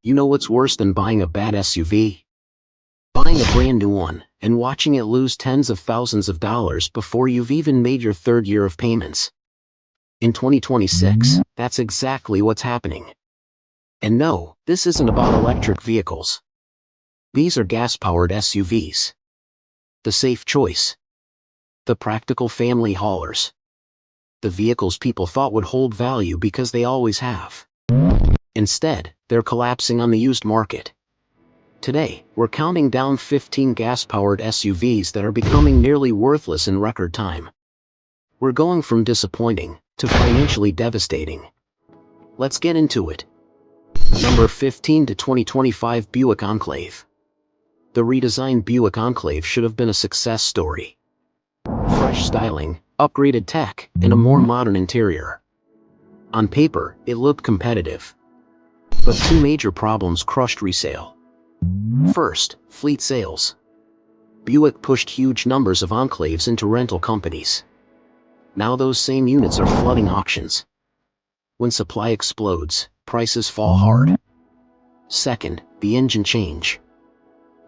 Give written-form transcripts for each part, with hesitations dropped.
You know what's worse than buying a bad SUV? Buying a brand new one, and watching it lose tens of thousands of dollars before you've even made your third year of payments. In 2026, that's exactly what's happening. And no, this isn't about electric vehicles. These are gas-powered SUVs. The safe choice. The practical family haulers. The vehicles people thought would hold value because they always have. Instead, they're collapsing on the used market. Today, we're counting down 15 gas-powered SUVs that are becoming nearly worthless in record time. We're going from disappointing to financially devastating. Let's get into it. Number 15 to 2025 Buick Enclave. The redesigned Buick Enclave should have been a success story. Fresh styling, upgraded tech, and a more modern interior. On paper, it looked competitive. But two major problems crushed resale. First, fleet sales. Buick pushed huge numbers of Enclaves into rental companies. Now those same units are flooding auctions. When supply explodes, prices fall hard. Second, the engine change.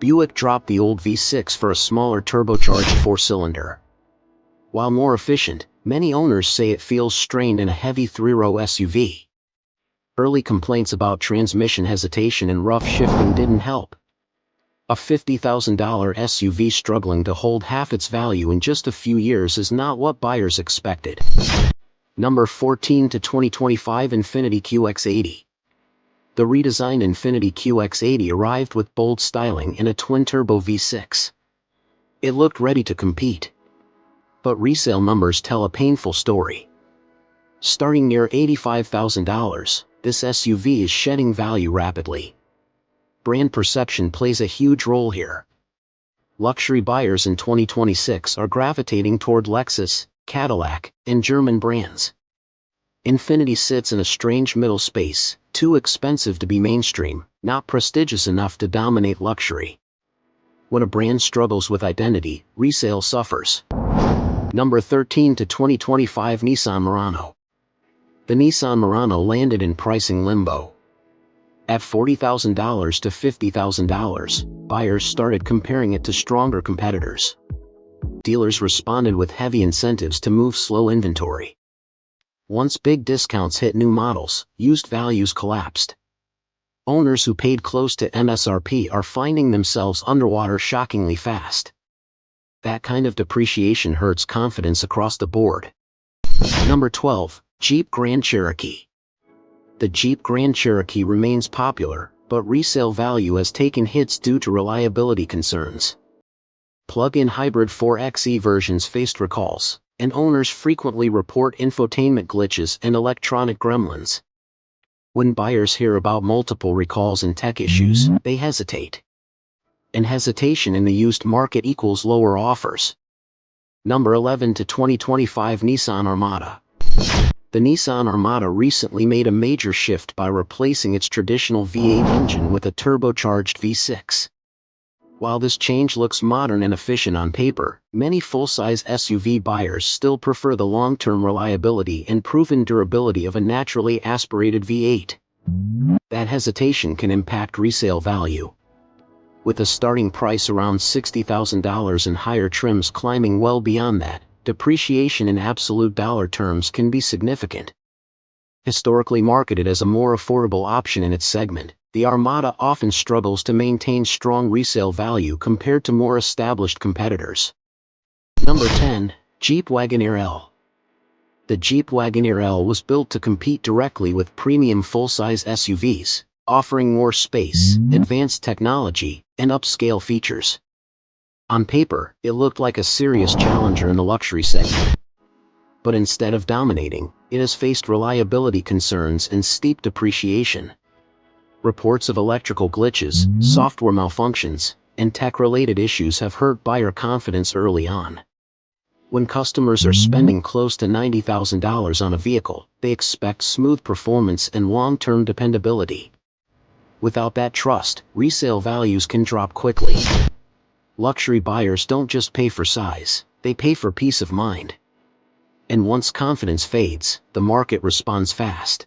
Buick dropped the old V6 for a smaller turbocharged four-cylinder. While more efficient, many owners say it feels strained in a heavy three-row SUV. Early complaints about transmission hesitation and rough shifting didn't help. A $50,000 SUV struggling to hold half its value in just a few years is not what buyers expected. Number 14 to 2025 Infiniti QX80. The redesigned Infiniti QX80 arrived with bold styling and a twin-turbo V6. It looked ready to compete. But resale numbers tell a painful story. Starting near $85,000, this SUV is shedding value rapidly. Brand perception plays a huge role here. Luxury buyers in 2026 are gravitating toward Lexus, Cadillac, and German brands. Infiniti sits in a strange middle space, too expensive to be mainstream, not prestigious enough to dominate luxury. When a brand struggles with identity, resale suffers. Number 13 to 2025 Nissan Murano. The Nissan Murano landed in pricing limbo. At $40,000 to $50,000, buyers started comparing it to stronger competitors. Dealers responded with heavy incentives to move slow inventory. Once big discounts hit new models, used values collapsed. Owners who paid close to MSRP are finding themselves underwater shockingly fast. That kind of depreciation hurts confidence across the board. Number 12, Jeep Grand Cherokee. The Jeep Grand Cherokee remains popular, but resale value has taken hits due to reliability concerns. Plug-in hybrid 4xe versions faced recalls, and owners frequently report infotainment glitches and electronic gremlins. When buyers hear about multiple recalls and tech issues, they hesitate. And hesitation in the used market equals lower offers. Number 11 to 2025 Nissan Armada. The Nissan Armada recently made a major shift by replacing its traditional V8 engine with a turbocharged V6. While this change looks modern and efficient on paper, many full-size SUV buyers still prefer the long-term reliability and proven durability of a naturally aspirated V8. That hesitation can impact resale value. With a starting price around $60,000 and higher trims climbing well beyond that, depreciation in absolute dollar terms can be significant. Historically marketed as a more affordable option in its segment, the Armada often struggles to maintain strong resale value compared to more established competitors. Number 10, Jeep Wagoneer L. The Jeep Wagoneer L was built to compete directly with premium full-size SUVs, offering more space, advanced technology, and upscale features. On paper, it looked like a serious challenger in the luxury segment. But instead of dominating, it has faced reliability concerns and steep depreciation. Reports of electrical glitches, software malfunctions, and tech-related issues have hurt buyer confidence early on. When customers are spending close to $90,000 on a vehicle, they expect smooth performance and long-term dependability. Without that trust, resale values can drop quickly. Luxury buyers don't just pay for size, they pay for peace of mind. And once confidence fades, the market responds fast.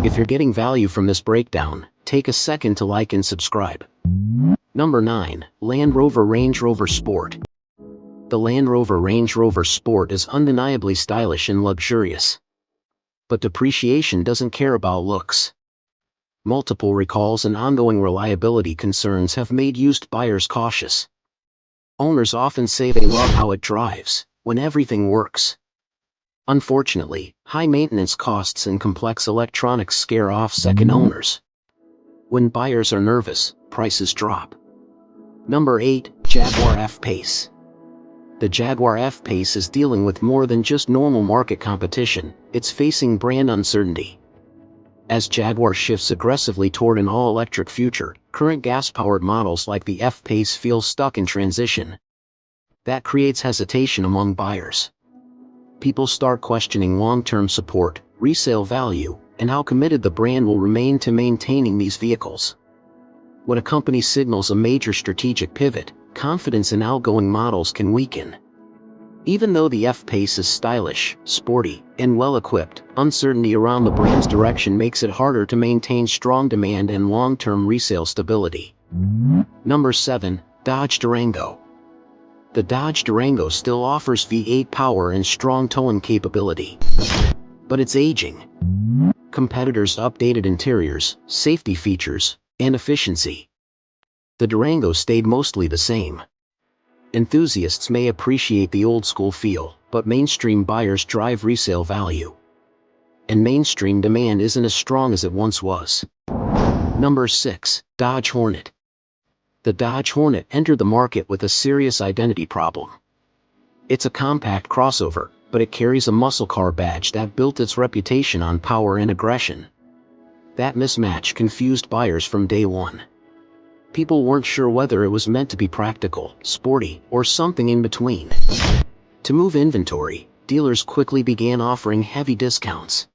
If you're getting value from this breakdown, Take a second to like and subscribe. Number 9. Land Rover Range Rover Sport. The Land Rover Range Rover Sport is undeniably stylish and luxurious. But depreciation doesn't care about looks. Multiple recalls and ongoing reliability concerns have made used buyers cautious. Owners often say they love how it drives, when everything works. Unfortunately, high maintenance costs and complex electronics scare off second owners. When buyers are nervous, prices drop. Number 8. Jaguar F-Pace. The Jaguar F-Pace is dealing with more than just normal market competition, it's facing brand uncertainty. As Jaguar shifts aggressively toward an all-electric future, current gas-powered models like the F-Pace feel stuck in transition. That creates hesitation among buyers. People start questioning long-term support, resale value, and how committed the brand will remain to maintaining these vehicles. When a company signals a major strategic pivot, confidence in outgoing models can weaken. Even though the F-Pace is stylish, sporty, and well-equipped, uncertainty around the brand's direction makes it harder to maintain strong demand and long-term resale stability. Number 7. Dodge Durango. The Dodge Durango still offers V8 power and strong towing capability. But it's aging. Competitors updated interiors, safety features, and efficiency. The Durango stayed mostly the same. Enthusiasts may appreciate the old-school feel, but mainstream buyers drive resale value. And mainstream demand isn't as strong as it once was. Number 6. Dodge Hornet. The Dodge Hornet entered the market with a serious identity problem. It's a compact crossover, but it carries a muscle car badge that built its reputation on power and aggression. That mismatch confused buyers from day one. People weren't sure whether it was meant to be practical, sporty, or something in between. To move inventory, dealers quickly began offering heavy discounts.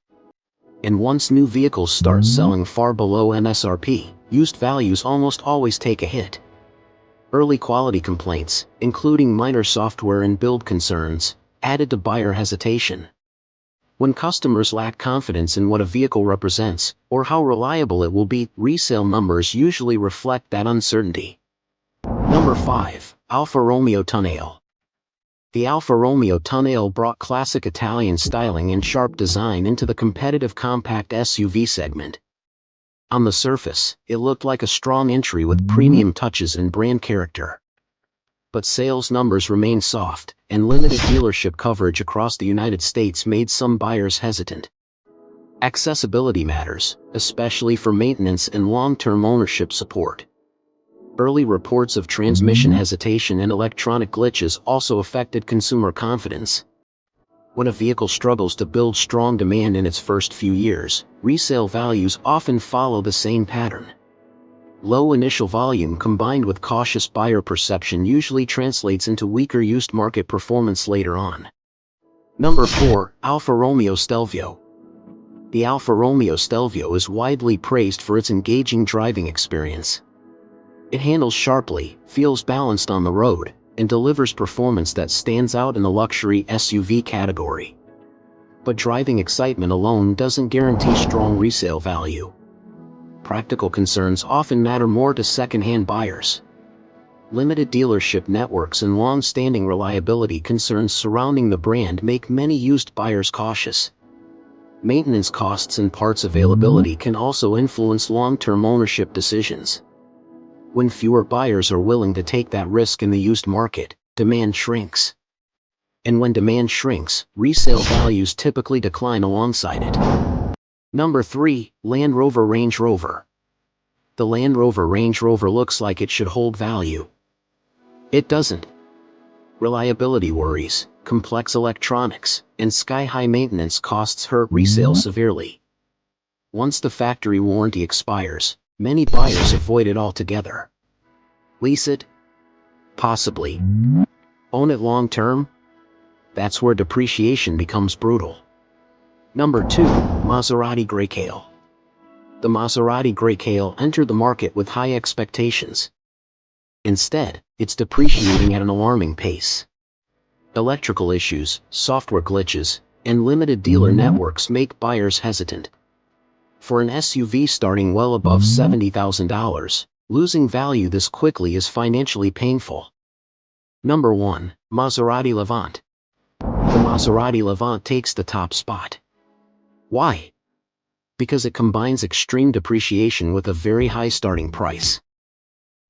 And once new vehicles start selling far below MSRP, used values almost always take a hit. Early quality complaints, including minor software and build concerns, added to buyer hesitation. When customers lack confidence in what a vehicle represents, or how reliable it will be, resale numbers usually reflect that uncertainty. Number 5. Alfa Romeo Tonale. The Alfa Romeo Tonale brought classic Italian styling and sharp design into the competitive compact SUV segment. On the surface, it looked like a strong entry with premium touches and brand character. But sales numbers remained soft, and limited dealership coverage across the United States made some buyers hesitant. Accessibility matters, especially for maintenance and long-term ownership support. Early reports of transmission hesitation and electronic glitches also affected consumer confidence. When a vehicle struggles to build strong demand in its first few years, resale values often follow the same pattern. Low initial volume combined with cautious buyer perception usually translates into weaker used market performance later on. Number 4. Alfa Romeo Stelvio. The Alfa Romeo Stelvio is widely praised for its engaging driving experience. It handles sharply, feels balanced on the road, and delivers performance that stands out in the luxury SUV category. But driving excitement alone doesn't guarantee strong resale value. Practical concerns often matter more to second-hand buyers. Limited dealership networks and long-standing reliability concerns surrounding the brand make many used buyers cautious. Maintenance costs and parts availability can also influence long-term ownership decisions. When fewer buyers are willing to take that risk in the used market, demand shrinks. And when demand shrinks, resale values typically decline alongside it. Number 3. Land Rover Range Rover. The Land Rover Range Rover looks like it should hold value. It doesn't. Reliability worries, complex electronics, and sky-high maintenance costs hurt resale severely. Once the factory warranty expires, many buyers avoid it altogether. Lease it? Possibly. Own it long-term? That's where depreciation becomes brutal. Number 2. Maserati Grayscale. The Maserati Grayscale entered the market with high expectations. Instead, it's depreciating at an alarming pace. Electrical issues, software glitches, and limited dealer networks make buyers hesitant. For an SUV starting well above $70,000, losing value this quickly is financially painful. Number 1. Maserati Levante. The Maserati Levante takes the top spot. Why? Because it combines extreme depreciation with a very high starting price.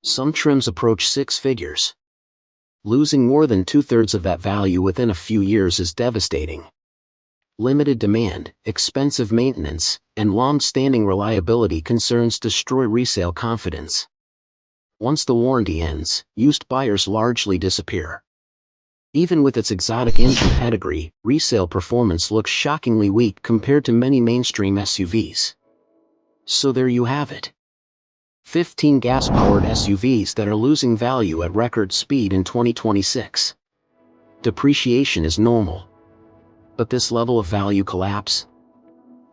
Some trims approach 6 figures. Losing more than 2/3 of that value within a few years is devastating. Limited demand, expensive maintenance, and long-standing reliability concerns destroy resale confidence. Once the warranty ends, used buyers largely disappear. Even with its exotic engine pedigree, resale performance looks shockingly weak compared to many mainstream SUVs. So there you have it. 15 gas-powered SUVs that are losing value at record speed in 2026. Depreciation is normal. But this level of value collapse?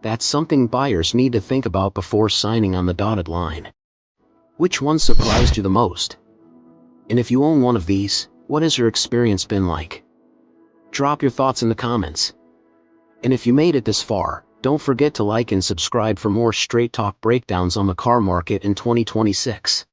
That's something buyers need to think about before signing on the dotted line. Which one surprised you the most? And if you own one of these, what has your experience been like? Drop your thoughts in the comments. And if you made it this far, don't forget to like and subscribe for more straight talk breakdowns on the car market in 2026.